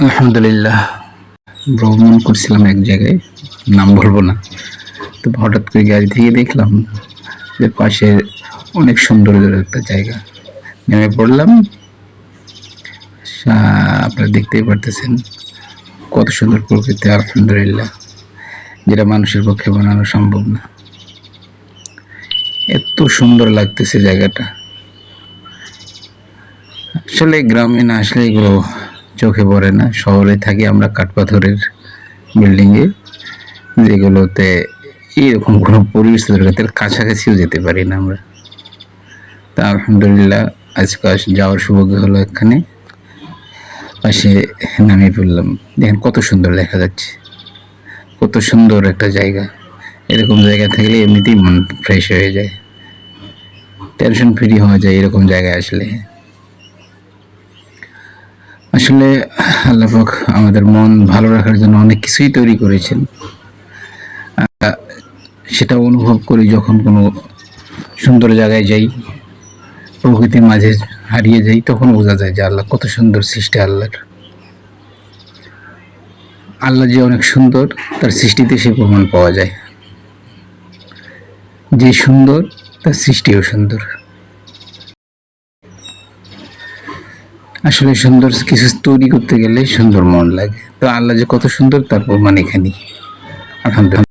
আলহামদুলিল্লাহ। ভ্রমণ করছিলাম এক জায়গায়, নাম বলবো না। তো হঠাৎ করে গাড়ি থেকে দেখলাম যে পাশে অনেক সুন্দর একটা জায়গা। নেমে পড়লাম। আপনারা দেখতেই পারতেছেন কত সুন্দর প্রকৃতি, আলহামদুলিল্লাহ, যেটা মানুষের পক্ষে বানানো সম্ভব না। এত সুন্দর লাগতেছে জায়গাটা। আসলে গ্রামে না আসলে এগুলো চোখে পড়ে না। শহরে থাকি আমরা কাঠপাথরের বিল্ডিংয়ে, যেগুলোতে এরকম কোনো পরিবেশ জগতের কাছাকাছিও যেতে পারি না আমরা। তা আলহামদুলিল্লাহ আজকে যাওয়ার সৌভাগ্য হলো এখানে। পাশে নামিয়ে পড়লাম। দেখেন কত সুন্দর দেখা যাচ্ছে, কত সুন্দর একটা জায়গা। এরকম জায়গা থাকলে এমনিতেই মন ফ্রেশ হয়ে যায়, টেনশন ফ্রি হওয়া যায় এরকম জায়গায় আসলে। আসলে আল্লাহ পাক আমাদের মন ভালো রাখার জন্য অনেক কিছুই তৈরি করেছেন। সেটা অনুভব করি যখন কোনো সুন্দর জায়গায় যাই, প্রকৃতির মাঝে হারিয়ে যাই, তখন বোঝা যায় যে আল্লাহ কত সুন্দর সৃষ্টি আল্লাহর। আল্লাহ যে অনেক সুন্দর, তার সৃষ্টিতে সে প্রমাণ পাওয়া যায়। যে সুন্দর, তার সৃষ্টিও সুন্দর। আসলে সুন্দর কিছু তৈরি করতে গেলে সুন্দর মন লাগে। তো আল্লাহ যে কত সুন্দর তার প্রমাণ এখানেই। আলহামদুলিল্লাহ।